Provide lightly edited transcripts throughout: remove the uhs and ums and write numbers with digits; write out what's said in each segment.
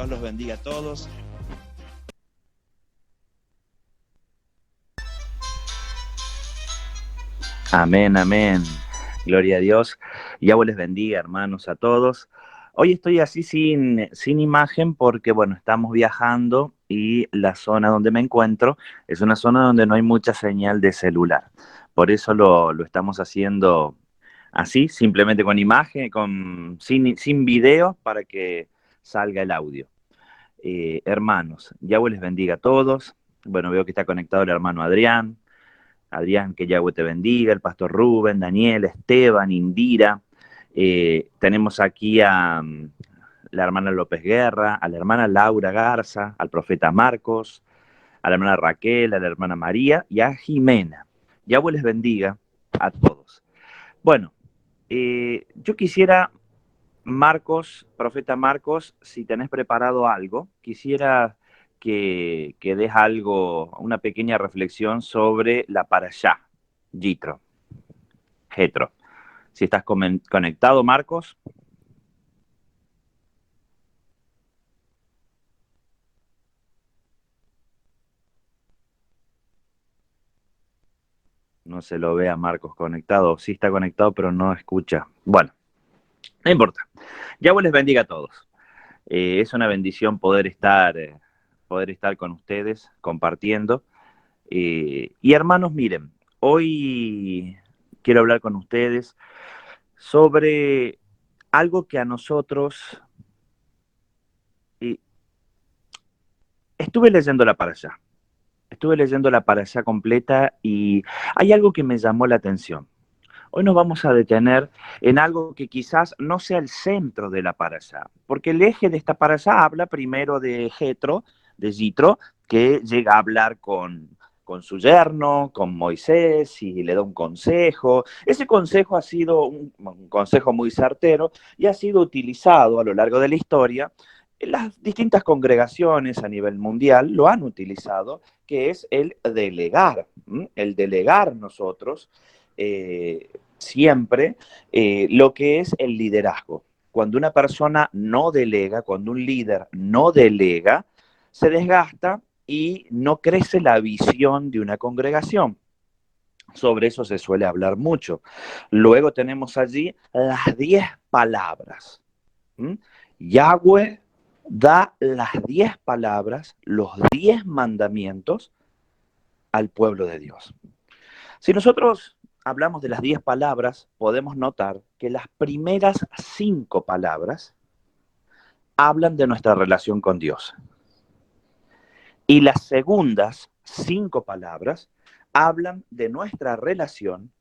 Dios los bendiga a todos. Amén, amén. Gloria a Dios. Yahweh les bendiga, hermanos, a todos. Hoy estoy así sin imagen porque, bueno, estamos viajando y la zona donde me encuentro es una zona donde no hay mucha señal de celular. Por eso lo estamos haciendo así, simplemente con imagen, sin video para que salga el audio. Hermanos, Yahweh les bendiga a todos. Bueno, veo que está conectado el hermano Adrián. Adrián, que Yahweh te bendiga, el pastor Rubén, Daniel, Esteban, Indira. Tenemos aquí a la hermana López Guerra, a la hermana Laura Garza, al profeta Marcos, a la hermana Raquel, a la hermana María y a Jimena. Yahweh les bendiga a todos. Bueno, yo quisiera, Marcos, profeta Marcos, si tenés preparado algo, quisiera que des algo, una pequeña reflexión sobre la parashá, Jitro, Jetro. Si estás conectado, Marcos. No se lo ve a Marcos conectado. Sí está conectado, pero no escucha. Bueno, no importa. Yahweh les bendiga a todos. Es una bendición poder estar con ustedes compartiendo. Y hermanos, miren, hoy quiero hablar con ustedes sobre algo que a nosotros... estuve leyendo la parashá. Estuve leyendo la parashá completa y hay algo que me llamó la atención. Hoy nos vamos a detener en algo que quizás no sea el centro de la parashá, porque el eje de esta parashá habla primero de Jitro, que llega a hablar con su yerno, con Moisés, y le da un consejo. Ese consejo ha sido un consejo muy certero y ha sido utilizado a lo largo de la historia. Las distintas congregaciones a nivel mundial lo han utilizado, que es el delegar. El delegar nosotros siempre lo que es el liderazgo. Cuando una persona no delega, cuando un líder no delega, se desgasta y no crece la visión de una congregación. Sobre eso se suele hablar mucho. Luego tenemos allí las 10 palabras. Yahweh da las 10 palabras, los 10 mandamientos al pueblo de Dios. Si nosotros hablamos de las 10 palabras, podemos notar que las primeras 5 palabras hablan de nuestra relación con Dios. Y las segundas 5 palabras hablan de nuestra relación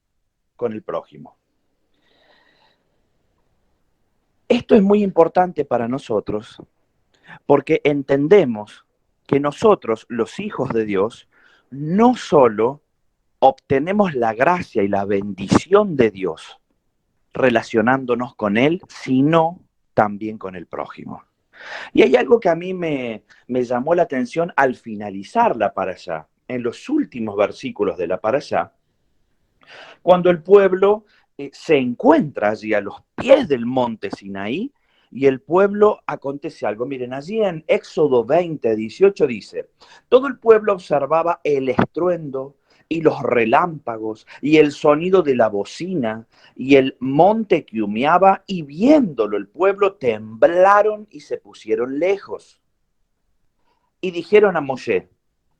con el prójimo. Esto es muy importante para nosotros porque entendemos que nosotros, los hijos de Dios, no solo obtenemos la gracia y la bendición de Dios relacionándonos con Él, sino también con el prójimo. Y hay algo que a mí me llamó la atención al finalizar la parashá, en los últimos versículos de la parashá, cuando el pueblo se encuentra allí a los pies del monte Sinaí, y el pueblo acontece algo. Miren, allí en Éxodo 20, 18 dice, todo el pueblo observaba el estruendo y los relámpagos y el sonido de la bocina y el monte que humeaba, y viéndolo el pueblo temblaron y se pusieron lejos. Y dijeron a Moshe,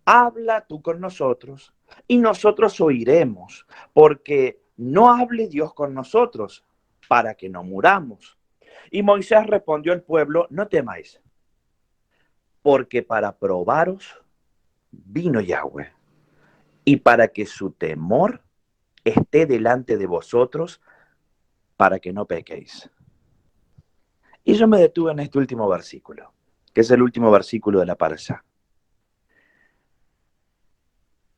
habla tú con nosotros y nosotros oiremos, porque no hable Dios con nosotros para que no muramos. Y Moisés respondió al pueblo, no temáis, porque para probaros vino Yahweh, y para que su temor esté delante de vosotros, para que no pequéis. Y yo me detuve en este último versículo, que es el último versículo de la parashá.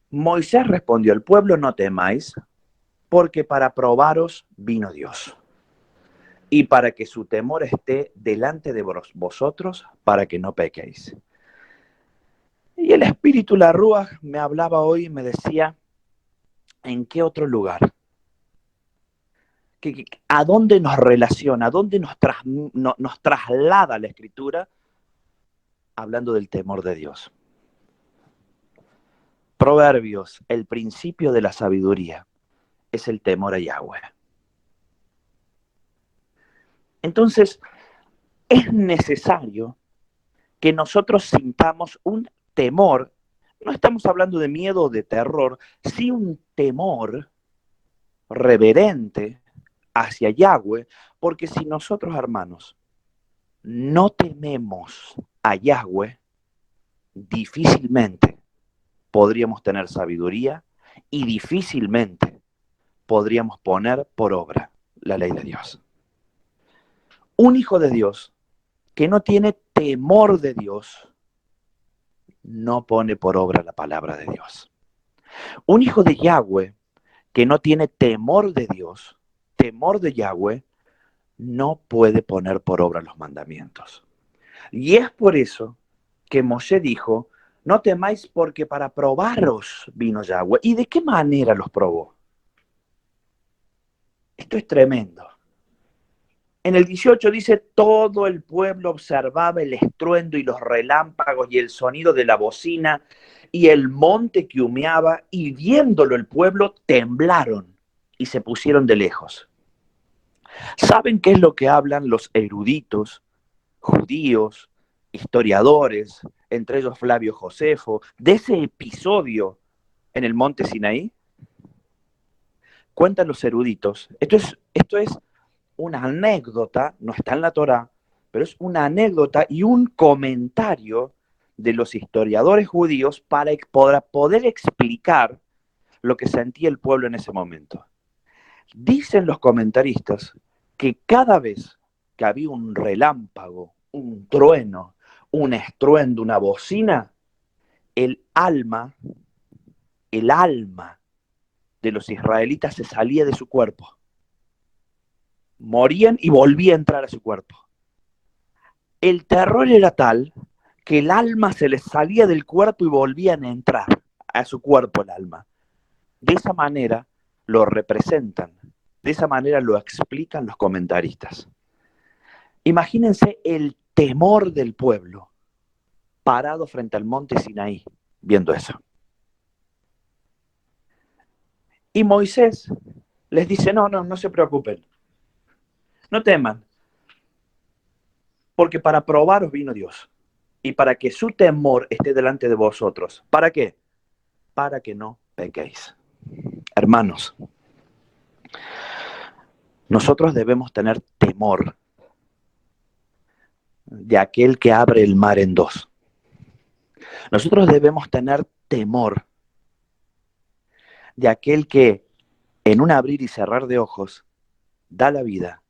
Moisés respondió al pueblo, no temáis, porque para probaros vino Dios, y para que su temor esté delante de vosotros, para que no pequéis. Y el Espíritu, la Rúa, me hablaba hoy y me decía, ¿en qué otro lugar? ¿A dónde nos relaciona? ¿A dónde nos traslada la Escritura hablando del temor de Dios. Proverbios, el principio de la sabiduría es el temor a Yahweh. Entonces, es necesario que nosotros sintamos un temor. No estamos hablando de miedo o de terror, sí un temor reverente hacia Yahweh, porque si nosotros, hermanos, no tememos a Yahweh, difícilmente podríamos tener sabiduría y difícilmente podríamos poner por obra la ley de Dios. Un hijo de Dios que no tiene temor de Dios no pone por obra la palabra de Dios. Un hijo de Yahweh que no tiene temor de Dios, temor de Yahweh, no puede poner por obra los mandamientos. Y es por eso que Moshe dijo, no temáis porque para probaros vino Yahweh. ¿Y de qué manera los probó? Esto es tremendo. En el 18 dice, todo el pueblo observaba el estruendo y los relámpagos y el sonido de la bocina y el monte que humeaba, y viéndolo el pueblo temblaron y se pusieron de lejos. ¿Saben qué es lo que hablan los eruditos, judíos, historiadores, entre ellos Flavio Josefo, de ese episodio en el monte Sinaí? Cuentan los eruditos. Esto es una anécdota, no está en la Torá, pero es una anécdota y un comentario de los historiadores judíos para poder explicar lo que sentía el pueblo en ese momento. Dicen los comentaristas que cada vez que había un relámpago, un trueno, un estruendo, una bocina, el alma de los israelitas se salía de su cuerpo. Morían y volvía a entrar a su cuerpo. El terror era tal que el alma se les salía del cuerpo y volvían a entrar a su cuerpo el alma. De esa manera lo representan, de esa manera lo explican los comentaristas. Imagínense el temor del pueblo parado frente al monte Sinaí, viendo eso. Y Moisés les dice, no se preocupen, no teman, porque para probaros vino Dios y para que su temor esté delante de vosotros. ¿Para qué? Para que no pequéis. Hermanos, nosotros debemos tener temor de aquel que abre el mar en dos. Nosotros debemos tener temor de aquel que en un abrir y cerrar de ojos da la vida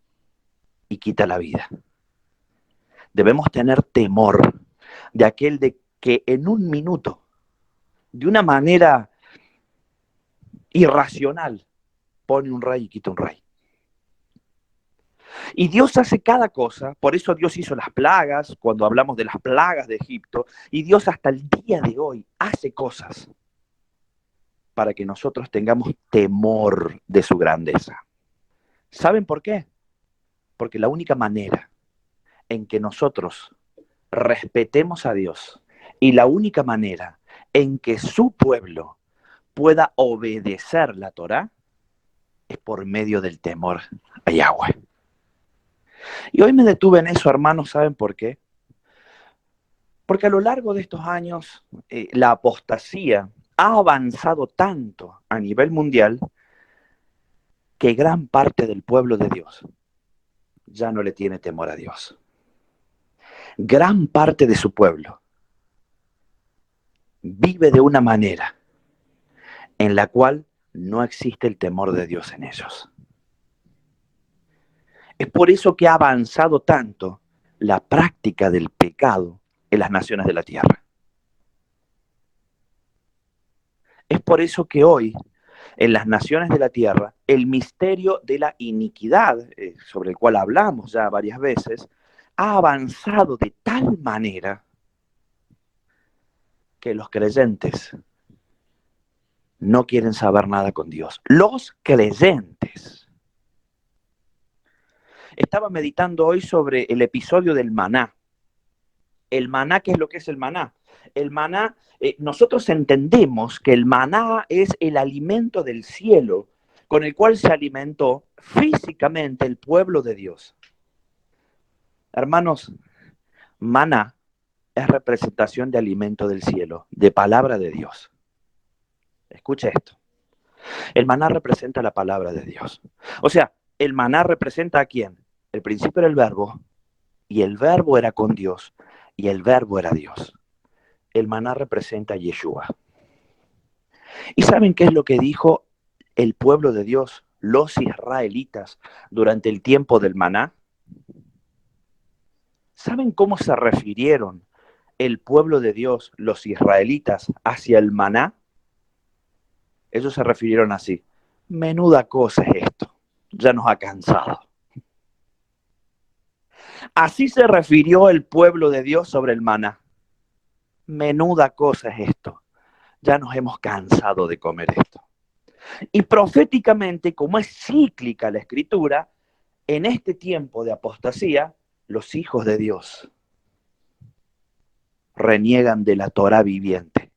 y quita la vida. Debemos tener temor de aquel de que en un minuto, de una manera irracional, pone un rey y quita un rey. Y Dios hace cada cosa, por eso Dios hizo las plagas, cuando hablamos de las plagas de Egipto, y Dios hasta el día de hoy hace cosas para que nosotros tengamos temor de su grandeza. ¿Saben por qué? Porque la única manera en que nosotros respetemos a Dios y la única manera en que su pueblo pueda obedecer la Torá es por medio del temor a Yahweh. Y hoy me detuve en eso, hermanos, ¿saben por qué? Porque a lo largo de estos años la apostasía ha avanzado tanto a nivel mundial que gran parte del pueblo de Dios ya no le tiene temor a Dios. Gran parte de su pueblo vive de una manera en la cual no existe el temor de Dios en ellos. Es por eso que ha avanzado tanto la práctica del pecado en las naciones de la tierra. Es por eso que hoy, en las naciones de la tierra, el misterio de la iniquidad, sobre el cual hablamos ya varias veces, ha avanzado de tal manera que los creyentes no quieren saber nada con Dios. Los creyentes. Estaba meditando hoy sobre el episodio del maná. El maná, ¿qué es lo que es el maná? El maná, nosotros entendemos que el maná es el alimento del cielo con el cual se alimentó físicamente el pueblo de Dios. Hermanos, maná es representación de alimento del cielo, de palabra de Dios. Escucha esto. El maná representa la palabra de Dios. O sea, el maná representa a quién? El principio era el verbo, y el verbo era con Dios, y el verbo era Dios. El maná representa a Yeshua. ¿Y saben qué es lo que dijo el pueblo de Dios, los israelitas, durante el tiempo del maná? ¿Saben cómo se refirieron el pueblo de Dios, los israelitas, hacia el maná? Ellos se refirieron así: menuda cosa es esto, ya nos ha cansado. Así se refirió el pueblo de Dios sobre el maná. Menuda cosa es esto, ya nos hemos cansado de comer esto. Y proféticamente, como es cíclica la escritura, en este tiempo de apostasía, los hijos de Dios reniegan de la Torá viviente,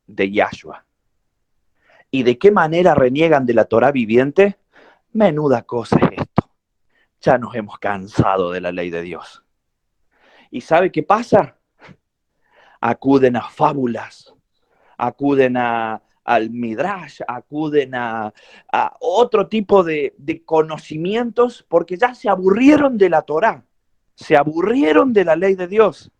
de Yahshua. ¿Y de qué manera reniegan de la Torá viviente? Menuda cosa es esto. Ya nos hemos cansado de la ley de Dios. ¿Y sabe qué pasa? Acuden a fábulas, acuden al midrash, acuden a otro tipo de conocimientos, porque ya se aburrieron de la Torá, se aburrieron de la ley de Dios.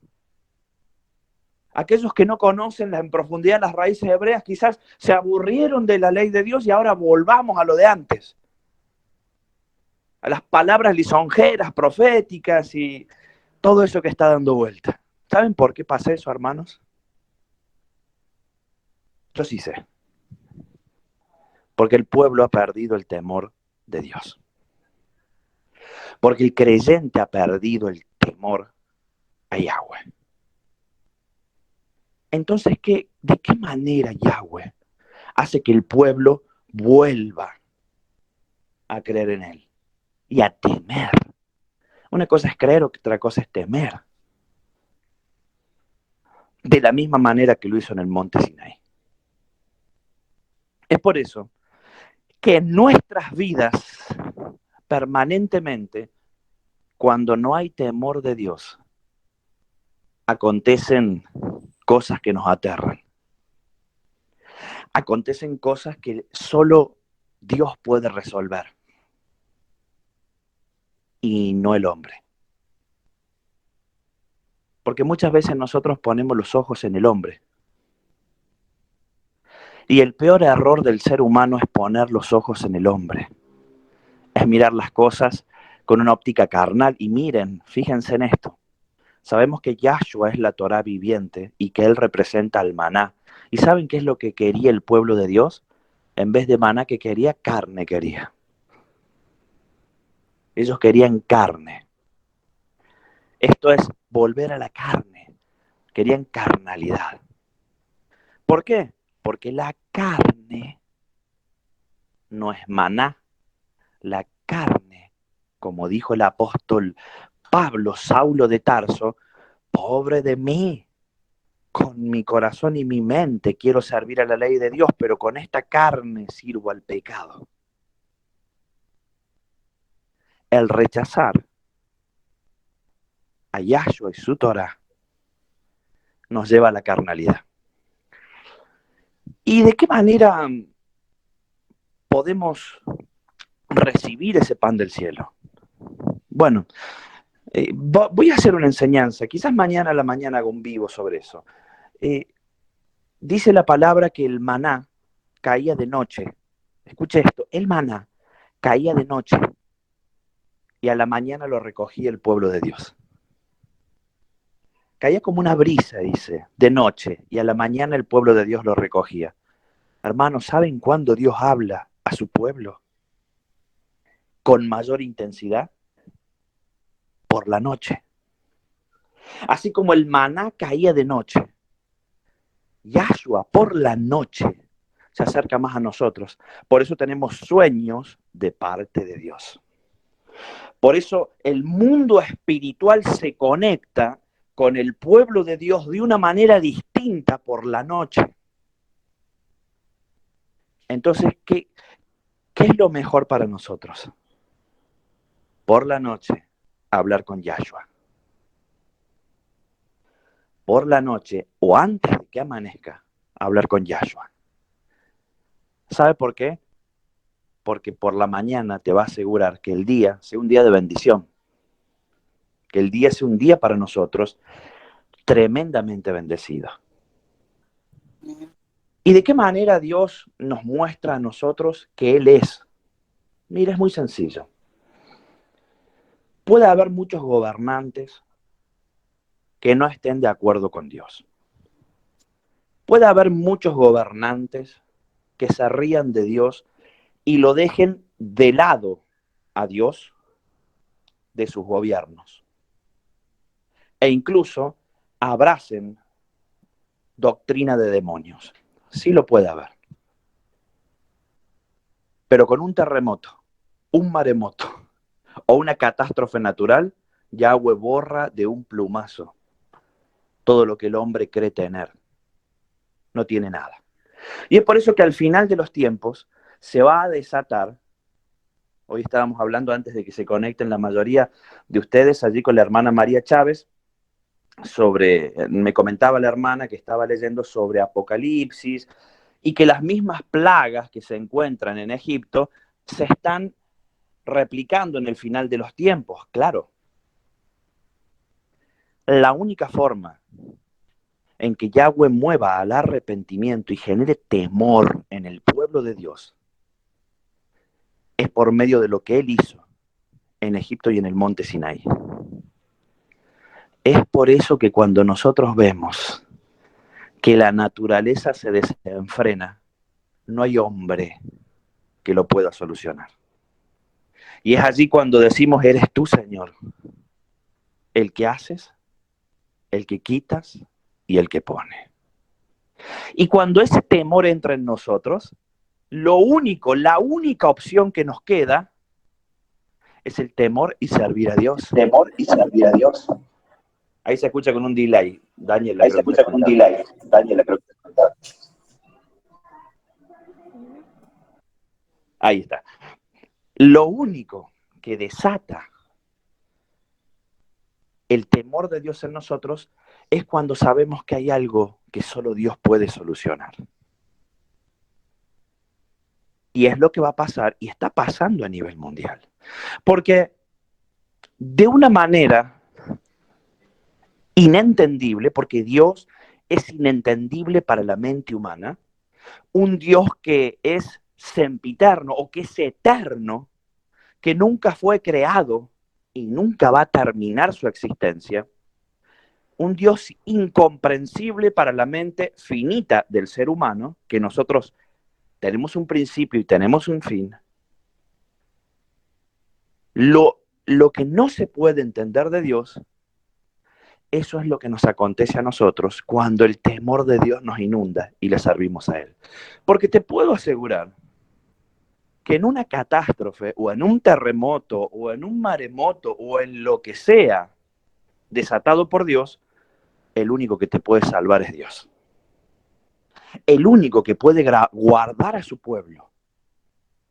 Aquellos que no conocen en profundidad las raíces hebreas quizás se aburrieron de la ley de Dios y ahora volvamos a lo de antes, a las palabras lisonjeras, proféticas y todo eso que está dando vuelta. ¿Saben por qué pasa eso, hermanos? Yo sí sé. Porque el pueblo ha perdido el temor de Dios. Porque el creyente ha perdido el temor a Yahweh. Entonces, ¿de qué manera Yahweh hace que el pueblo vuelva a creer en él y a temer? Una cosa es creer, otra cosa es temer. De la misma manera que lo hizo en el monte Sinaí. Es por eso que en nuestras vidas, permanentemente, cuando no hay temor de Dios, acontecen cosas que nos aterran. Acontecen cosas que solo Dios puede resolver y no el hombre. Porque muchas veces nosotros ponemos los ojos en el hombre. Y el peor error del ser humano es poner los ojos en el hombre. Es mirar las cosas con una óptica carnal. Y miren, fíjense en esto. Sabemos que Yahshua es la Torá viviente y que Él representa al maná. ¿Y saben qué es lo que quería el pueblo de Dios? En vez de maná, que quería carne, quería. Ellos querían carne. Esto es volver a la carne. Querían carnalidad. ¿Por qué? Porque la carne no es maná. La carne, como dijo el apóstol Pablo, Saulo de Tarso, pobre de mí, con mi corazón y mi mente quiero servir a la ley de Dios, pero con esta carne sirvo al pecado. El rechazar a Yahshua y su Torah nos lleva a la carnalidad. ¿Y de qué manera podemos recibir ese pan del cielo? Bueno, voy a hacer una enseñanza, quizás mañana a la mañana hago un vivo sobre eso. Dice la palabra que el maná caía de noche. Escuche esto, el maná caía de noche y a la mañana lo recogía el pueblo de Dios. Caía como una brisa, dice, de noche, y a la mañana el pueblo de Dios lo recogía. Hermanos, ¿saben cuándo Dios habla a su pueblo con mayor intensidad? Por la noche. Así como el maná caía de noche, Yahshua por la noche se acerca más a nosotros. Por eso tenemos sueños de parte de Dios. Por eso el mundo espiritual se conecta con el pueblo de Dios de una manera distinta por la noche. Entonces, ¿qué es lo mejor para nosotros? Por la noche, hablar con Yahshua. Por la noche o antes de que amanezca, hablar con Yahshua. ¿Sabe por qué? Porque por la mañana te va a asegurar que el día sea un día de bendición. Que el día sea un día para nosotros tremendamente bendecido. ¿Y de qué manera Dios nos muestra a nosotros que Él es? Mira, es muy sencillo. Puede haber muchos gobernantes que no estén de acuerdo con Dios. Puede haber muchos gobernantes que se rían de Dios y lo dejen de lado a Dios de sus gobiernos. E incluso abracen doctrina de demonios. Sí lo puede haber. Pero con un terremoto, un maremoto o una catástrofe natural, Yahweh borra de un plumazo todo lo que el hombre cree tener. No tiene nada. Y es por eso que al final de los tiempos se va a desatar. Hoy estábamos hablando antes de que se conecten la mayoría de ustedes allí con la hermana María Chávez, me comentaba la hermana que estaba leyendo sobre Apocalipsis y que las mismas plagas que se encuentran en Egipto se están replicando en el final de los tiempos, claro. La única forma en que Yahweh mueva al arrepentimiento y genere temor en el pueblo de Dios es por medio de lo que Él hizo en Egipto y en el monte Sinaí. Es por eso que cuando nosotros vemos que la naturaleza se desenfrena, no hay hombre que lo pueda solucionar. Y es allí cuando decimos, eres tú, Señor, el que haces, el que quitas y el que pone. Y cuando ese temor entra en nosotros, la única opción que nos queda es el temor y servir a Dios. Temor y servir a Dios. Ahí se escucha con un delay. Daniel, Ahí se escucha con un delay. Daniel, creo que ahí está. Lo único que desata el temor de Dios en nosotros es cuando sabemos que hay algo que solo Dios puede solucionar. Y es lo que va a pasar y está pasando a nivel mundial. Porque de una manera inentendible, porque Dios es inentendible para la mente humana, un Dios que es sempiterno o que es eterno, que nunca fue creado y nunca va a terminar su existencia, un Dios incomprensible para la mente finita del ser humano, que nosotros tenemos un principio y tenemos un fin. Lo que no se puede entender de Dios, eso es lo que nos acontece a nosotros cuando el temor de Dios nos inunda y le servimos a Él. Porque te puedo asegurar que en una catástrofe o en un terremoto o en un maremoto o en lo que sea desatado por Dios, el único que te puede salvar es Dios. El único que puede guardar a su pueblo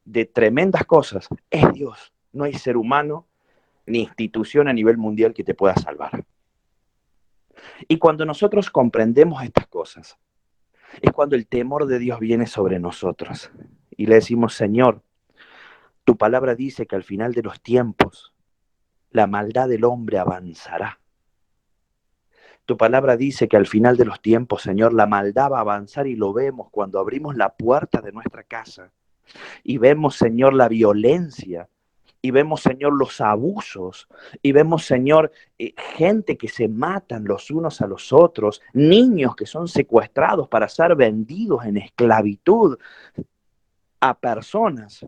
de tremendas cosas es Dios. No hay ser humano ni institución a nivel mundial que te pueda salvar. Y cuando nosotros comprendemos estas cosas, es cuando el temor de Dios viene sobre nosotros. Y le decimos, Señor, tu palabra dice que al final de los tiempos la maldad del hombre avanzará. Tu palabra dice que al final de los tiempos, Señor, la maldad va a avanzar y lo vemos cuando abrimos la puerta de nuestra casa y vemos, Señor, la violencia y vemos, Señor, los abusos y vemos, Señor, gente que se matan los unos a los otros, niños que son secuestrados para ser vendidos en esclavitud a personas,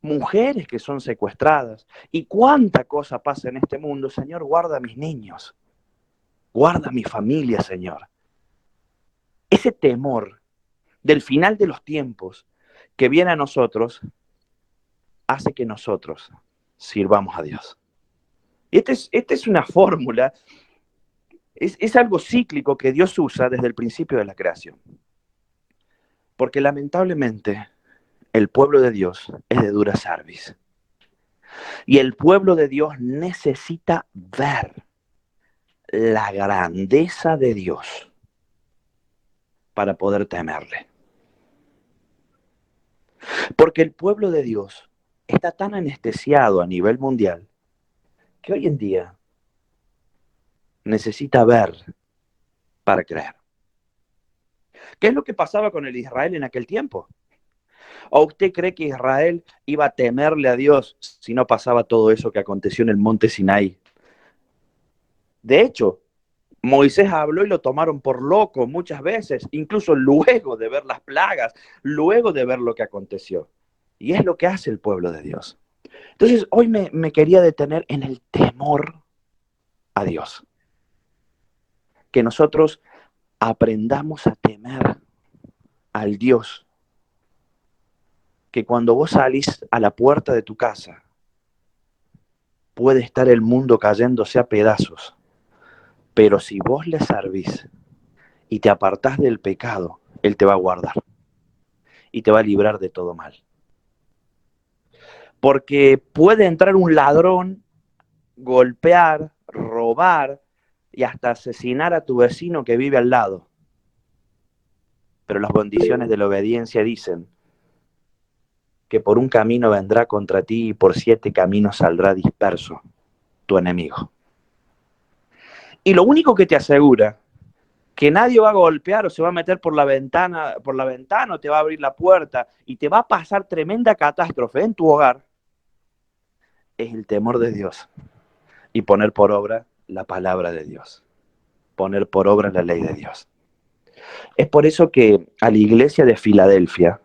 mujeres que son secuestradas. Y cuánta cosa pasa en este mundo. Señor, guarda a mis niños. Guarda a mi familia, Señor. Ese temor del final de los tiempos que viene a nosotros hace que nosotros sirvamos a Dios. Y esta es una fórmula, es algo cíclico que Dios usa desde el principio de la creación. Porque lamentablemente el pueblo de Dios es de dura cerviz. Y el pueblo de Dios necesita ver la grandeza de Dios para poder temerle. Porque el pueblo de Dios está tan anestesiado a nivel mundial que hoy en día necesita ver para creer. ¿Qué es lo que pasaba con el Israel en aquel tiempo? ¿O usted cree que Israel iba a temerle a Dios si no pasaba todo eso que aconteció en el monte Sinaí? De hecho, Moisés habló y lo tomaron por loco muchas veces, incluso luego de ver las plagas, luego de ver lo que aconteció. Y es lo que hace el pueblo de Dios. Entonces, hoy me quería detener en el temor a Dios. Que nosotros aprendamos a temer al Dios. Que cuando vos salís a la puerta de tu casa, puede estar el mundo cayéndose a pedazos. Pero si vos le servís y te apartás del pecado, Él te va a guardar y te va a librar de todo mal. Porque puede entrar un ladrón, golpear, robar y hasta asesinar a tu vecino que vive al lado. Pero las bendiciones de la obediencia dicen que por un camino vendrá contra ti y por 7 caminos saldrá disperso tu enemigo. Y lo único que te asegura que nadie va a golpear o se va a meter por la ventana o te va a abrir la puerta y te va a pasar tremenda catástrofe en tu hogar, es el temor de Dios y poner por obra la palabra de Dios, poner por obra la ley de Dios. Es por eso que a la iglesia de Filadelfia,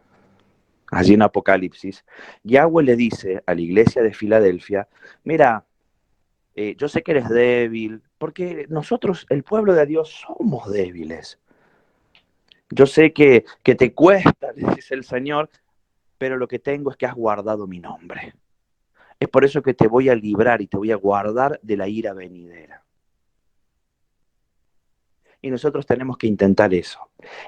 allí en Apocalipsis, Yahweh le dice a la iglesia de Filadelfia, mira, yo sé que eres débil, porque nosotros, el pueblo de Dios, somos débiles. Yo sé que te cuesta, le dice el Señor, pero lo que tengo es que has guardado mi nombre. Es por eso que te voy a librar y te voy a guardar de la ira venidera. Y nosotros tenemos que intentar eso.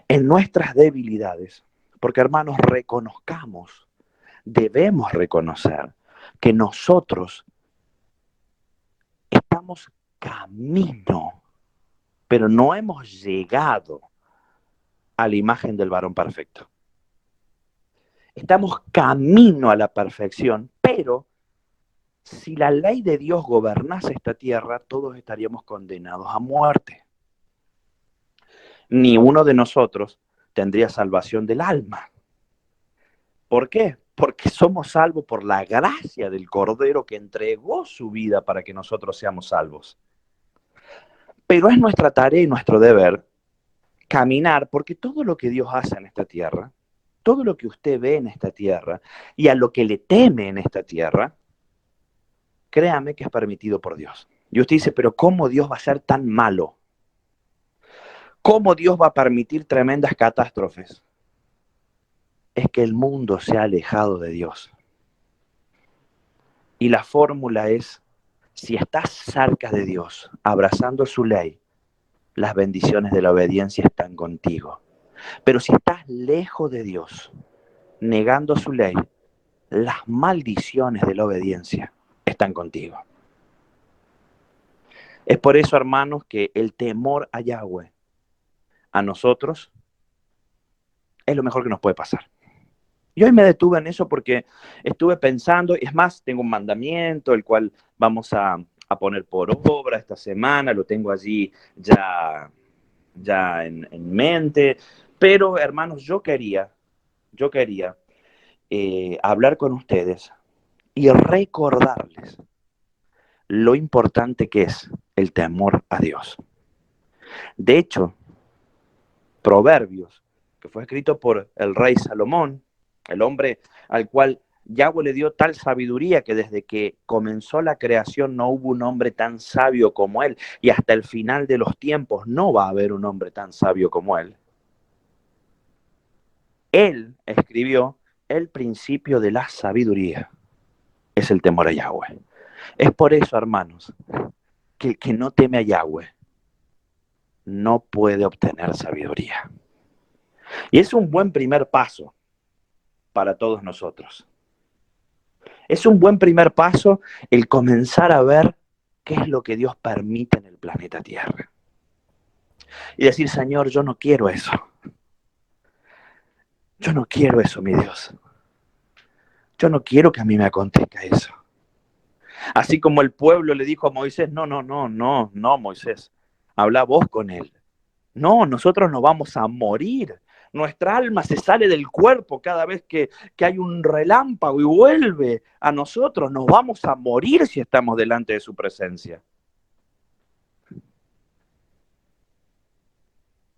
En nuestras debilidades, porque hermanos, reconozcamos, debemos reconocer que nosotros estamos camino, pero no hemos llegado a la imagen del varón perfecto. Estamos camino a la perfección, pero si la ley de Dios gobernase esta tierra, todos estaríamos condenados a muerte. Ni uno de nosotros tendría salvación del alma. ¿Por qué? Porque somos salvos por la gracia del Cordero que entregó su vida para que nosotros seamos salvos. Pero es nuestra tarea y nuestro deber caminar, porque todo lo que Dios hace en esta tierra, todo lo que usted ve en esta tierra y a lo que le teme en esta tierra, créame que es permitido por Dios. Y usted dice, pero ¿cómo Dios va a ser tan malo? ¿Cómo Dios va a permitir tremendas catástrofes? Es que el mundo se ha alejado de Dios. Y la fórmula es, si estás cerca de Dios, abrazando su ley, las bendiciones de la obediencia están contigo. Pero si estás lejos de Dios, negando su ley, las maldiciones de la obediencia están contigo. Es por eso, hermanos, que el temor a Yahweh, a nosotros, es lo mejor que nos puede pasar. Y hoy me detuve en eso porque estuve pensando, y es más, tengo un mandamiento, el cual vamos a poner por obra esta semana, lo tengo allí ya en mente, pero hermanos, yo quería hablar con ustedes y recordarles lo importante que es el temor a Dios. De hecho, Proverbios, que fue escrito por el rey Salomón, el hombre al cual Yahweh le dio tal sabiduría que desde que comenzó la creación no hubo un hombre tan sabio como él, y hasta el final de los tiempos no va a haber un hombre tan sabio como él. Él escribió el principio de la sabiduría. es el temor a Yahweh. Es por eso, hermanos, que el que no teme a Yahweh no puede obtener sabiduría. Y es un buen primer paso para todos nosotros. Es un buen primer paso el comenzar a ver qué es lo que Dios permite en el planeta Tierra. Y decir, Señor, yo no quiero eso. Yo no quiero eso, mi Dios. Yo no quiero que a mí me acontezca eso. Así como el pueblo le dijo a Moisés, no, Moisés, habla vos con él. No, nosotros nos vamos a morir. Nuestra alma se sale del cuerpo cada vez que hay un relámpago y vuelve a nosotros. Nos vamos a morir si estamos delante de su presencia.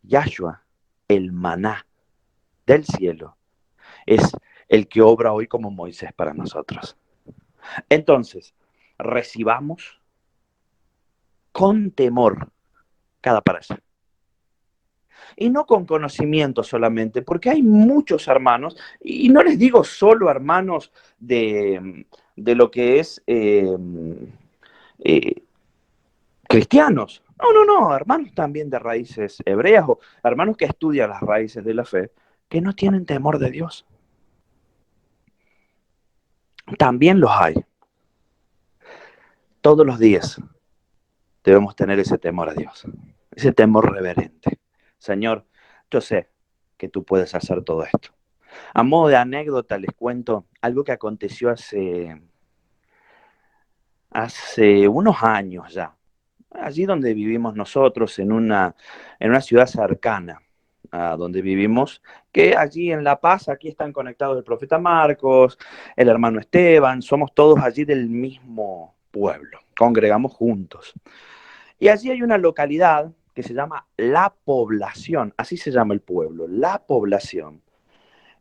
Yahshua, el maná del cielo, es el que obra hoy como Moisés para nosotros. Entonces, recibamos con temor cada parecer. Y no con conocimiento solamente, porque hay muchos hermanos, y no les digo solo hermanos de lo que es cristianos. No, hermanos también de raíces hebreas o hermanos que estudian las raíces de la fe, que no tienen temor de Dios. También los hay. Todos los días debemos tener ese temor a Dios, ese temor reverente. Señor, yo sé que tú puedes hacer todo esto. A modo de anécdota les cuento algo que aconteció hace unos años ya, allí donde vivimos nosotros, en una ciudad cercana a donde vivimos, que allí en La Paz, aquí están conectados el profeta Marcos, el hermano Esteban, somos todos allí del mismo pueblo, congregamos juntos. Y allí hay una localidad que se llama La Población, así se llama el pueblo, La Población.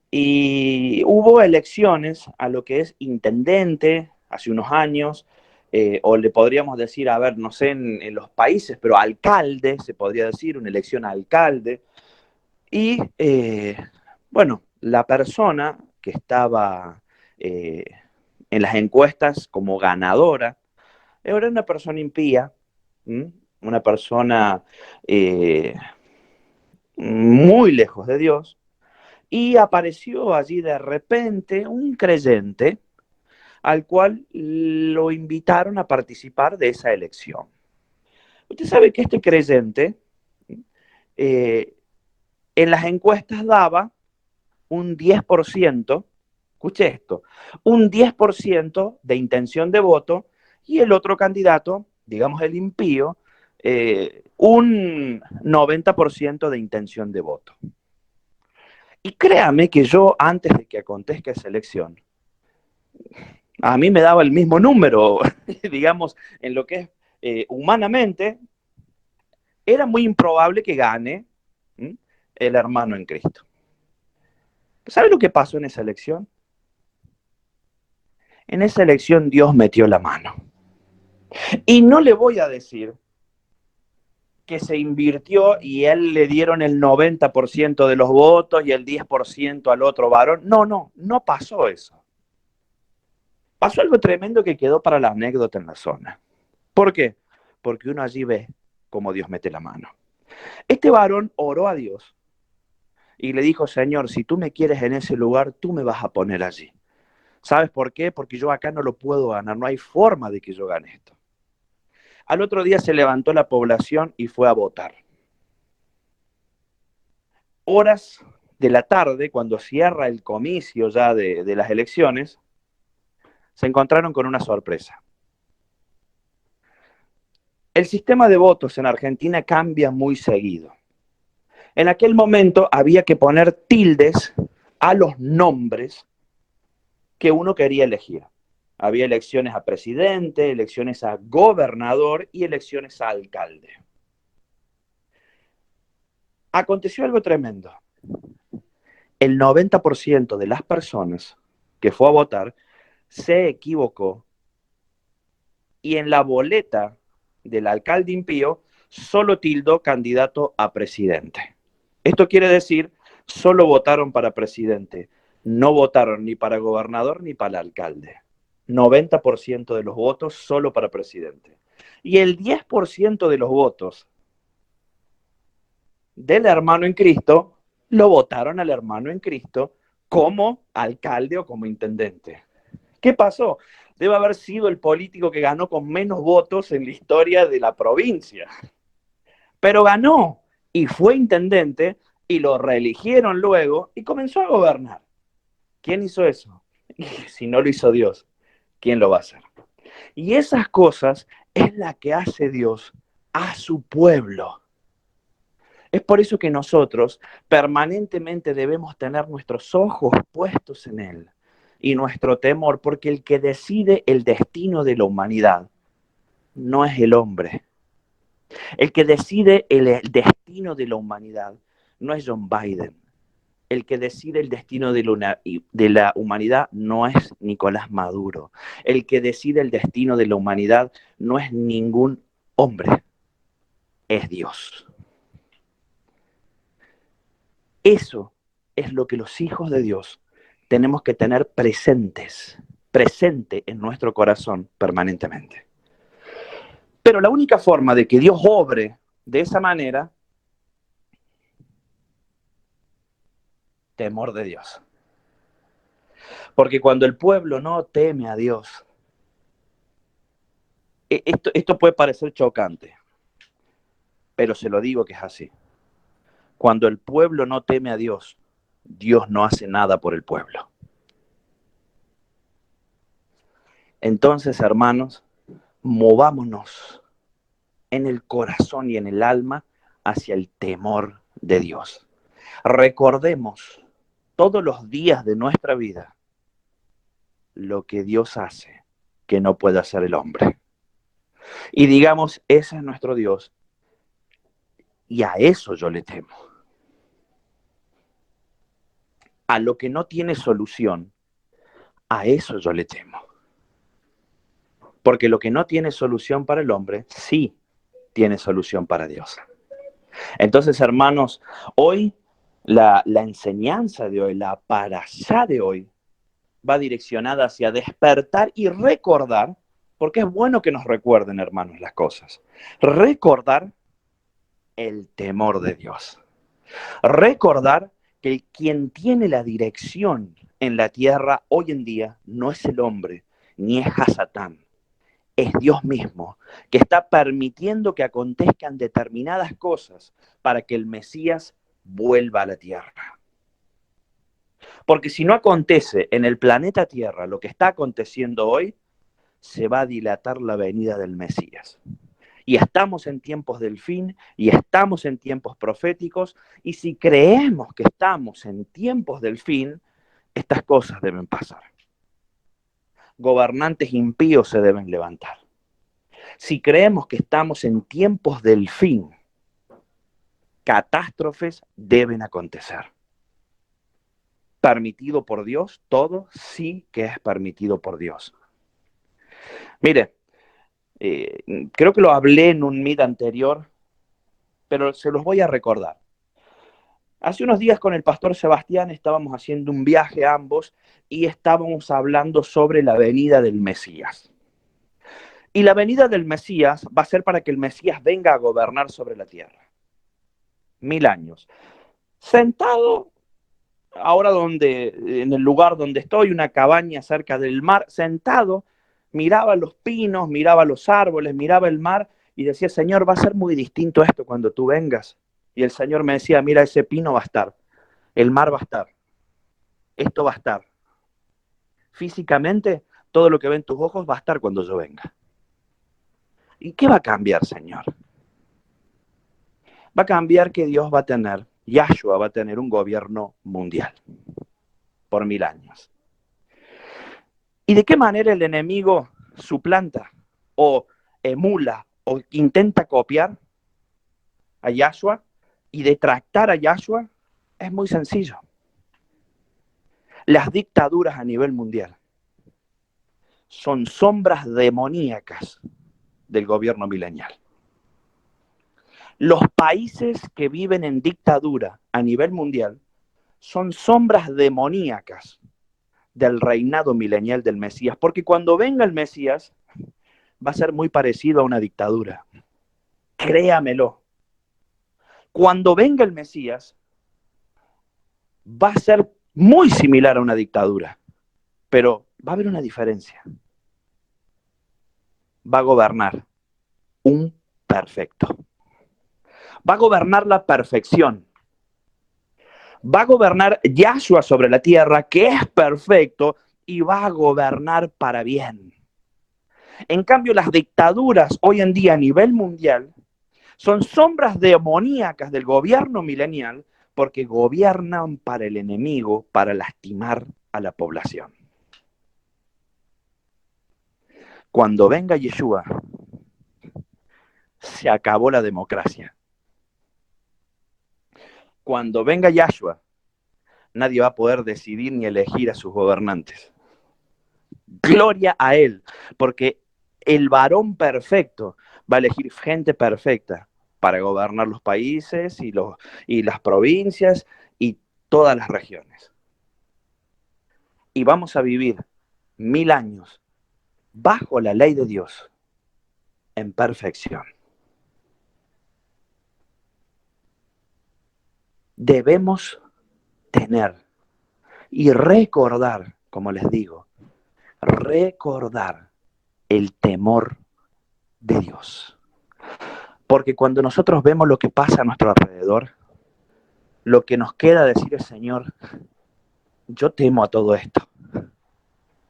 Y hubo elecciones a lo que es intendente hace unos años, o le podríamos decir, a ver, no sé en los países, pero alcalde, se podría decir, una elección a alcalde. Y bueno, la persona que estaba en las encuestas como ganadora era una persona impía, ¿m? Una persona muy lejos de Dios. Y apareció allí de repente un creyente al cual lo invitaron a participar de esa elección. Usted sabe que este creyente eh, en las encuestas daba un 10%, escuche esto, un 10% de intención de voto y el otro candidato, digamos el impío, un 90% de intención de voto. Y créame que yo, antes de que acontezca esa elección, a mí me daba el mismo número, digamos, en lo que es humanamente, era muy improbable que gane el hermano en Cristo. ¿Sabe lo que pasó en esa elección? En esa elección Dios metió la mano. Y no le voy a decir que se invirtió y él le dieron el 90% de los votos y el 10% al otro varón. No pasó eso. Pasó algo tremendo que quedó para la anécdota en la zona. ¿Por qué? Porque uno allí ve cómo Dios mete la mano. Este varón oró a Dios y le dijo, Señor, si tú me quieres en ese lugar, tú me vas a poner allí. ¿Sabes por qué? Porque yo acá no lo puedo ganar, no hay forma de que yo gane esto. Al otro día se levantó la población y fue a votar. Horas de la tarde, cuando cierra el comicio ya de las elecciones, se encontraron con una sorpresa. El sistema de votos en Argentina cambia muy seguido. En aquel momento había que poner tildes a los nombres que uno quería elegir. Había elecciones a presidente, elecciones a gobernador y elecciones a alcalde. Aconteció algo tremendo. El 90% de las personas que fue a votar se equivocó y en la boleta del alcalde impío solo tildó candidato a presidente. Esto quiere decir, solo votaron para presidente, no votaron ni para gobernador ni para alcalde. 90% de los votos solo para presidente. Y el 10% de los votos del hermano en Cristo lo votaron al hermano en Cristo como alcalde o como intendente. ¿Qué pasó? Debe haber sido el político que ganó con menos votos en la historia de la provincia. Pero ganó y fue intendente y lo reeligieron luego y comenzó a gobernar. ¿Quién hizo eso? Y si no lo hizo Dios, ¿quién lo va a hacer? Y esas cosas es la que hace Dios a su pueblo. Es por eso que nosotros permanentemente debemos tener nuestros ojos puestos en Él y nuestro temor, porque el que decide el destino de la humanidad no es el hombre. El que decide el destino de la humanidad no es John Biden. El que decide el destino de la humanidad no es Nicolás Maduro. El que decide el destino de la humanidad no es ningún hombre, es Dios. Eso es lo que los hijos de Dios tenemos que tener presente en nuestro corazón permanentemente. Pero la única forma de que Dios obre de esa manera, temor de Dios. Porque cuando el pueblo no teme a Dios, esto puede parecer chocante, pero se lo digo que es así. Cuando el pueblo no teme a Dios, Dios no hace nada por el pueblo. Entonces, hermanos, movámonos en el corazón y en el alma hacia el temor de Dios. Recordemos todos los días de nuestra vida lo que Dios hace que no puede hacer el hombre. Y digamos, ese es nuestro Dios y a eso yo le temo. A lo que no tiene solución, a eso yo le temo. Porque lo que no tiene solución para el hombre, sí tiene solución para Dios. Entonces, hermanos, hoy la enseñanza de hoy, la parashá de hoy, va direccionada hacia despertar y recordar, porque es bueno que nos recuerden, hermanos, las cosas. Recordar el temor de Dios. Recordar que quien tiene la dirección en la tierra hoy en día no es el hombre, ni es Hasatán. Es Dios mismo, que está permitiendo que acontezcan determinadas cosas para que el Mesías vuelva a la tierra. Porque si no acontece en el planeta Tierra lo que está aconteciendo hoy, se va a dilatar la venida del Mesías. Y estamos en tiempos del fin, y estamos en tiempos proféticos, y si creemos que estamos en tiempos del fin, estas cosas deben pasar. Gobernantes impíos se deben levantar. Si creemos que estamos en tiempos del fin, catástrofes deben acontecer. ¿Permitido por Dios? Todo sí que es permitido por Dios. Mire, creo que lo hablé en un meet anterior, pero se los voy a recordar. Hace unos días con el pastor Sebastián estábamos haciendo un viaje ambos y estábamos hablando sobre la venida del Mesías. Y la venida del Mesías va a ser para que el Mesías venga a gobernar sobre la tierra. 1000 años. Sentado, ahora en el lugar donde estoy, una cabaña cerca del mar, sentado, miraba los pinos, miraba los árboles, miraba el mar y decía, Señor, va a ser muy distinto esto cuando tú vengas. Y el Señor me decía, mira, ese pino va a estar, el mar va a estar, esto va a estar. Físicamente, todo lo que ven tus ojos va a estar cuando yo venga. ¿Y qué va a cambiar, Señor? Va a cambiar que Dios va a tener, Yahshua va a tener un gobierno mundial por 1000 años. ¿Y de qué manera el enemigo suplanta o emula o intenta copiar a Yahshua y detractar a Yahshua? Es muy sencillo. Las dictaduras a nivel mundial son sombras demoníacas del gobierno milenial. Los países que viven en dictadura a nivel mundial son sombras demoníacas del reinado milenial del Mesías, porque cuando venga el Mesías va a ser muy parecido a una dictadura. Créamelo. Cuando venga el Mesías va a ser muy similar a una dictadura, pero va a haber una diferencia. Va a gobernar un perfecto. Va a gobernar la perfección. Va a gobernar Yahshua sobre la tierra, que es perfecto, y va a gobernar para bien. En cambio, las dictaduras hoy en día a nivel mundial son sombras demoníacas del gobierno milenial porque gobiernan para el enemigo, para lastimar a la población. Cuando venga Yeshua, se acabó la democracia. Cuando venga Yahshua, nadie va a poder decidir ni elegir a sus gobernantes. Gloria a Él, porque el varón perfecto va a elegir gente perfecta para gobernar los países y las provincias y todas las regiones. Y vamos a vivir 1000 años bajo la ley de Dios en perfección. Debemos tener y recordar, como les digo, recordar el temor de Dios. Porque cuando nosotros vemos lo que pasa a nuestro alrededor, lo que nos queda decir es, Señor, yo temo a todo esto.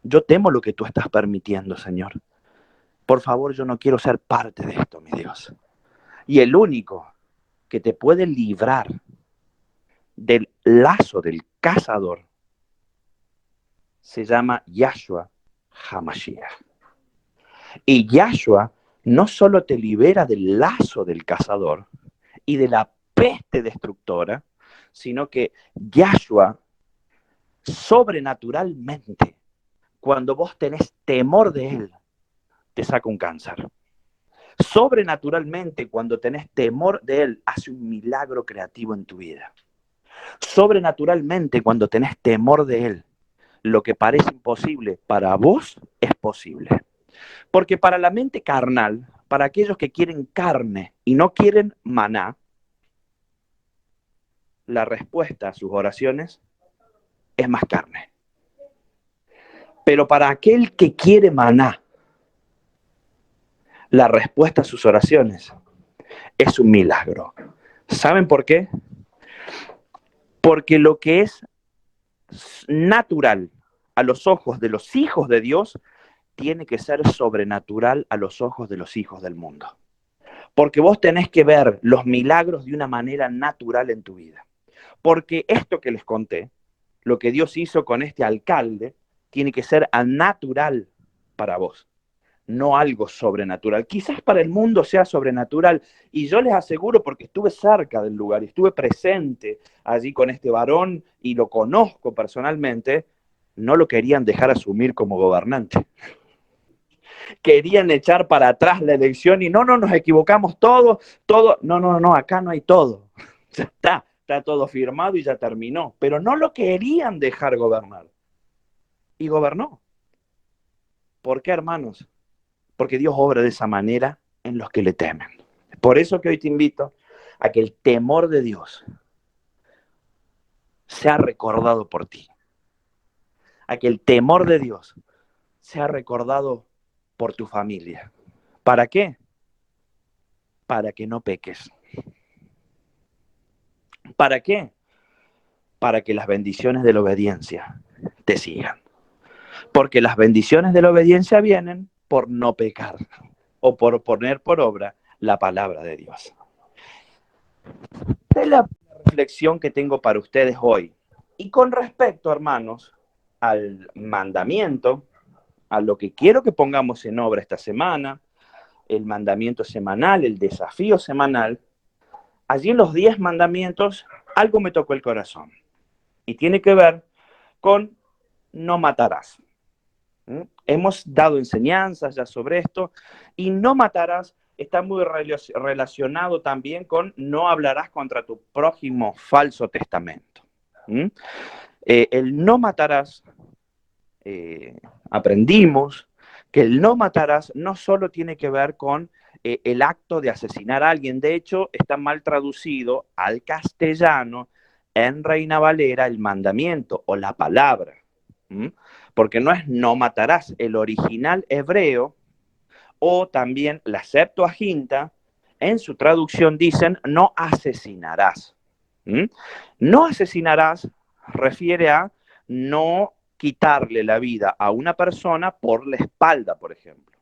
Yo temo lo que tú estás permitiendo, Señor. Por favor, yo no quiero ser parte de esto, mi Dios. Y el único que te puede librar del lazo del cazador se llama Yahshua HaMashiach. Y Yahshua no solo te libera del lazo del cazador y de la peste destructora, sino que Yahshua sobrenaturalmente, cuando vos tenés temor de él, te saca un cáncer. Sobrenaturalmente, cuando tenés temor de él, hace un milagro creativo en tu vida. Sobrenaturalmente, cuando tenés temor de él, lo que parece imposible para vos es posible. Porque para la mente carnal, para aquellos que quieren carne y no quieren maná, la respuesta a sus oraciones es más carne. Pero para aquel que quiere maná, la respuesta a sus oraciones es un milagro. ¿Saben por qué? Porque lo que es natural a los ojos de los hijos de Dios tiene que ser sobrenatural a los ojos de los hijos del mundo. Porque vos tenés que ver los milagros de una manera natural en tu vida. Porque esto que les conté, lo que Dios hizo con este alcalde, tiene que ser natural para vos, no algo sobrenatural. Quizás para el mundo sea sobrenatural, y yo les aseguro, porque estuve cerca del lugar, y estuve presente allí con este varón, y lo conozco personalmente, no lo querían dejar asumir como gobernante. Querían echar para atrás la elección, y no, nos equivocamos todo, no, acá no hay todo. Ya está todo firmado y ya terminó. Pero no lo querían dejar gobernar. Y gobernó. ¿Por qué, hermanos? Porque Dios obra de esa manera en los que le temen. Por eso que hoy te invito a que el temor de Dios sea recordado por ti. A que el temor de Dios sea recordado por tu familia. ¿Para qué? Para que no peques. ¿Para qué? Para que las bendiciones de la obediencia te sigan. Porque las bendiciones de la obediencia vienen por no pecar o por poner por obra la palabra de Dios. Esta es la reflexión que tengo para ustedes hoy. Y con respecto, hermanos, al mandamiento, a lo que quiero que pongamos en obra esta semana, el mandamiento semanal, el desafío semanal, allí en los 10 mandamientos algo me tocó el corazón. Y tiene que ver con no matarás. Hemos dado enseñanzas ya sobre esto, y no matarás está muy relacionado también con no hablarás contra tu prójimo falso testamento. El no matarás aprendimos que el no matarás no solo tiene que ver con el acto de asesinar a alguien. De hecho, está mal traducido al castellano en Reina Valera el mandamiento o la palabra. ¿Mm? Porque no es no matarás. El original hebreo o también la Septuaginta, en su traducción dicen no asesinarás. ¿Mm? No asesinarás refiere a no quitarle la vida a una persona por la espalda, por ejemplo.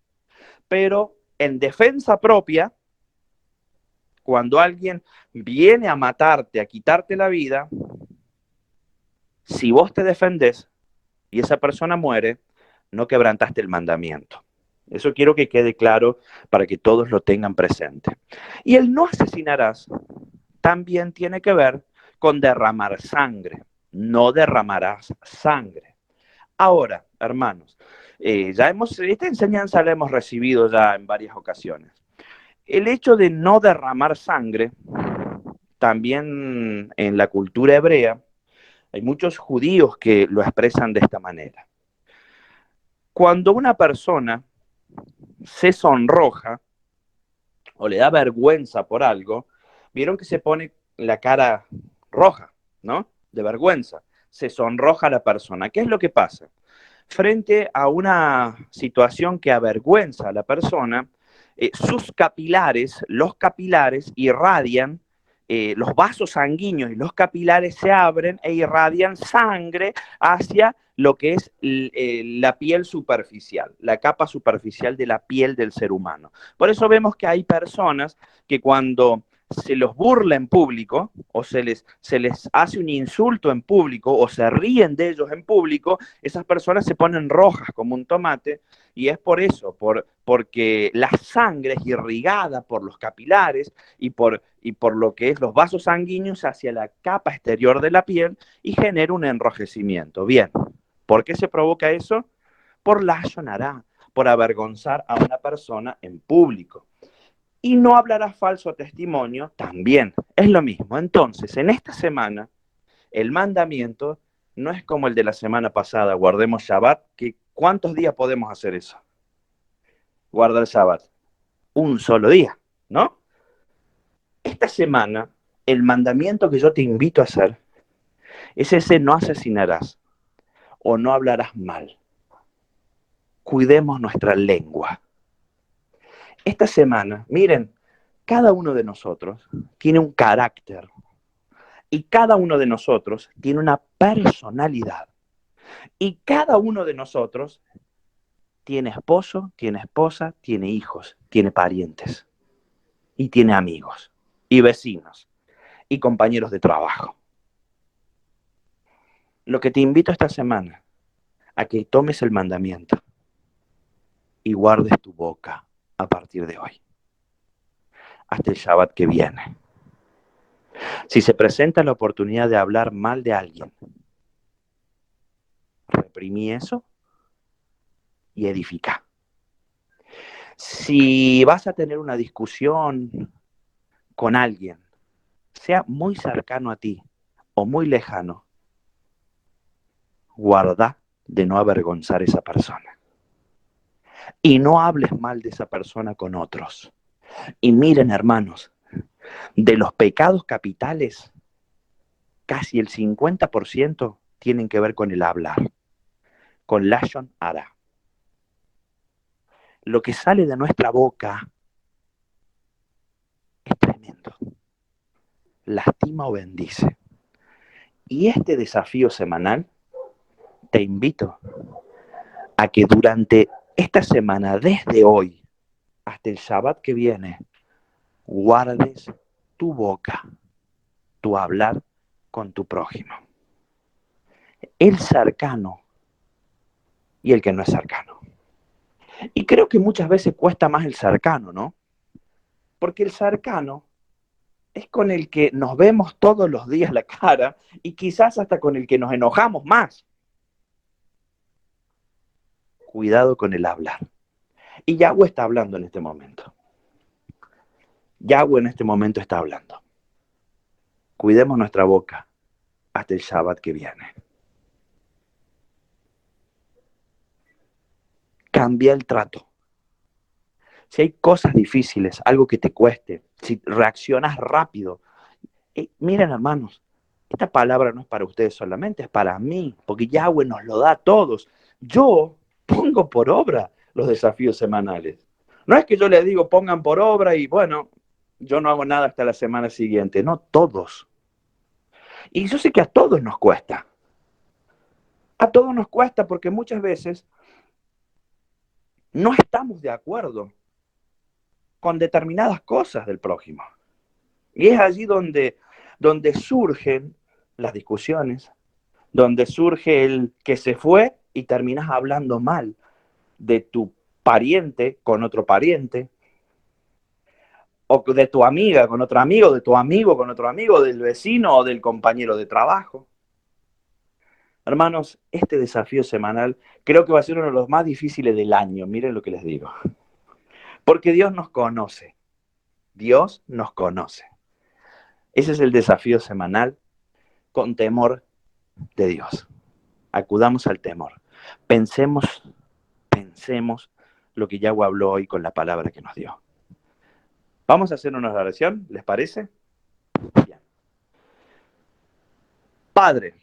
Pero en defensa propia, cuando alguien viene a matarte, a quitarte la vida, si vos te defendés y esa persona muere, no quebrantaste el mandamiento. Eso quiero que quede claro para que todos lo tengan presente. Y el no asesinarás también tiene que ver con derramar sangre. No derramarás sangre. Ahora, hermanos, esta enseñanza la hemos recibido ya en varias ocasiones. El hecho de no derramar sangre, también en la cultura hebrea, hay muchos judíos que lo expresan de esta manera. Cuando una persona se sonroja o le da vergüenza por algo, vieron que se pone la cara roja, ¿no? De vergüenza. Se sonroja la persona. ¿Qué es lo que pasa? Frente a una situación que avergüenza a la persona, sus capilares, los capilares irradian, los vasos sanguíneos y los capilares se abren e irradian sangre hacia lo que es la piel superficial, la capa superficial de la piel del ser humano. Por eso vemos que hay personas que cuando se los burla en público o se les hace un insulto en público o se ríen de ellos en público, esas personas se ponen rojas como un tomate y es por eso, porque la sangre es irrigada por los capilares y por lo que es los vasos sanguíneos hacia la capa exterior de la piel y genera un enrojecimiento. Bien, ¿por qué se provoca eso? Por lashon hará, por avergonzar a una persona en público. Y no hablarás falso testimonio, también es lo mismo. Entonces, en esta semana, el mandamiento no es como el de la semana pasada, guardemos Shabbat, que ¿cuántos días podemos hacer eso? Guardar Shabbat. Un solo día, ¿no? Esta semana, el mandamiento que yo te invito a hacer es ese: no asesinarás o no hablarás mal. Cuidemos nuestra lengua. Esta semana, miren, cada uno de nosotros tiene un carácter y cada uno de nosotros tiene una personalidad y cada uno de nosotros tiene esposo, tiene esposa, tiene hijos, tiene parientes y tiene amigos y vecinos y compañeros de trabajo. Lo que te invito esta semana a que tomes el mandamiento y guardes tu boca a partir de hoy, hasta el Shabbat que viene. Si se presenta la oportunidad de hablar mal de alguien, reprimí eso y edifica. Si vas a tener una discusión con alguien, sea muy cercano a ti o muy lejano, guarda de no avergonzar a esa persona. Y no hables mal de esa persona con otros. Y miren, hermanos, de los pecados capitales, casi el 50% tienen que ver con el hablar, con lashon hara. Lo que sale de nuestra boca es tremendo. Lastima o bendice. Y este desafío semanal, te invito a que durante esta semana, desde hoy hasta el Shabbat que viene, guardes tu boca, tu hablar con tu prójimo. El cercano y el que no es cercano. Y creo que muchas veces cuesta más el cercano, ¿no? Porque el cercano es con el que nos vemos todos los días la cara y quizás hasta con el que nos enojamos más. Cuidado con el hablar. Y Yahweh está hablando en este momento. Yahweh en este momento está hablando. Cuidemos nuestra boca hasta el Shabbat que viene. cambia el trato. Si hay cosas difíciles, algo que te cueste, si reaccionas rápido, miren hermanos, esta palabra no es para ustedes solamente, es para mí, porque Yahweh nos lo da a todos. Yo pongo por obra los desafíos semanales. No es que yo les digo pongan por obra y bueno, yo no hago nada hasta la semana siguiente. No, todos. Y yo sé que a todos nos cuesta. A todos nos cuesta porque muchas veces no estamos de acuerdo con determinadas cosas del prójimo. Y es allí donde surgen las discusiones, donde surge el que se fue y terminas hablando mal de tu pariente con otro pariente, o de tu amiga con otro amigo, de tu amigo con otro amigo, del vecino o del compañero de trabajo. Hermanos, este desafío semanal creo que va a ser uno de los más difíciles del año, miren lo que les digo. Porque Dios nos conoce. Dios nos conoce. Ese es el desafío semanal con temor de Dios. Acudamos al temor. Pensemos lo que Yahweh habló hoy con la palabra que nos dio. Vamos a hacer una oración, ¿les parece? Bien. Padre,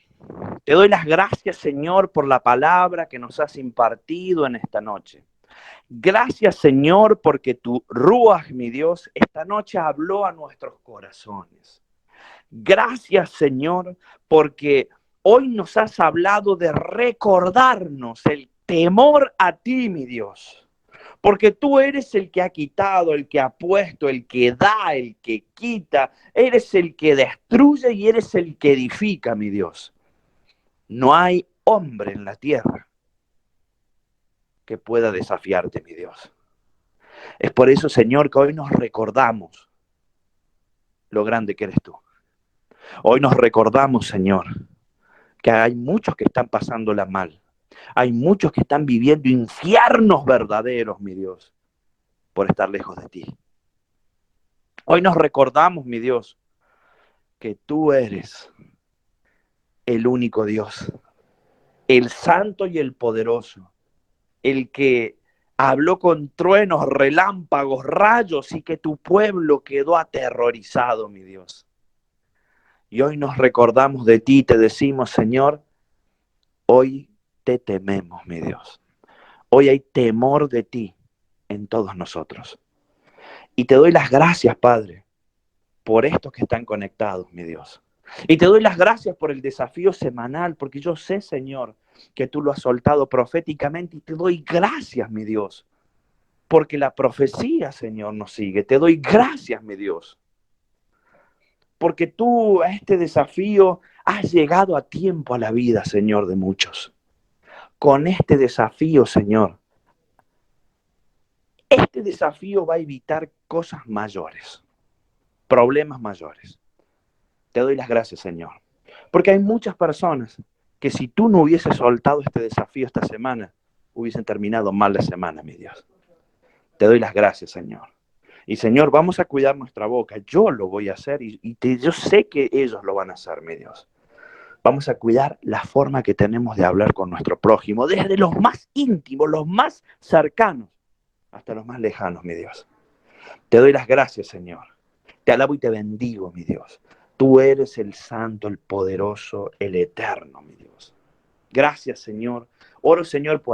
te doy las gracias, Señor, por la palabra que nos has impartido en esta noche. Gracias, Señor, porque tu Ruach, mi Dios, esta noche habló a nuestros corazones. Gracias, Señor, porque hoy nos has hablado de recordarnos el temor a ti, mi Dios. Porque tú eres el que ha quitado, el que ha puesto, el que da, el que quita. Eres el que destruye y eres el que edifica, mi Dios. No hay hombre en la tierra que pueda desafiarte, mi Dios. Es por eso, Señor, que hoy nos recordamos lo grande que eres tú. Hoy nos recordamos, Señor, que hay muchos que están pasándola mal. Hay muchos que están viviendo infiernos verdaderos, mi Dios, por estar lejos de ti. Hoy nos recordamos, mi Dios, que tú eres el único Dios, el santo y el poderoso, el que habló con truenos, relámpagos, rayos y que tu pueblo quedó aterrorizado, mi Dios. Y hoy nos recordamos de ti y te decimos, Señor, hoy te tememos, mi Dios. Hoy hay temor de ti en todos nosotros. Y te doy las gracias, Padre, por estos que están conectados, mi Dios. Y te doy las gracias por el desafío semanal, porque yo sé, Señor, que tú lo has soltado proféticamente y te doy gracias, mi Dios, porque la profecía, Señor, nos sigue. Te doy gracias, mi Dios, porque tú a este desafío has llegado a tiempo a la vida, Señor, de muchos. Con este desafío, Señor, este desafío va a evitar cosas mayores, problemas mayores. Te doy las gracias, Señor, porque hay muchas personas que si tú no hubieses soltado este desafío esta semana, hubiesen terminado mal la semana, mi Dios. Te doy las gracias, Señor. Y Señor, vamos a cuidar nuestra boca. Yo lo voy a hacer y yo sé que ellos lo van a hacer, mi Dios. Vamos a cuidar la forma que tenemos de hablar con nuestro prójimo, desde los más íntimos, los más cercanos, hasta los más lejanos, mi Dios. Te doy las gracias, Señor. Te alabo y te bendigo, mi Dios. Tú eres el santo, el poderoso, el eterno, mi Dios. Gracias, Señor. Oro, Señor, por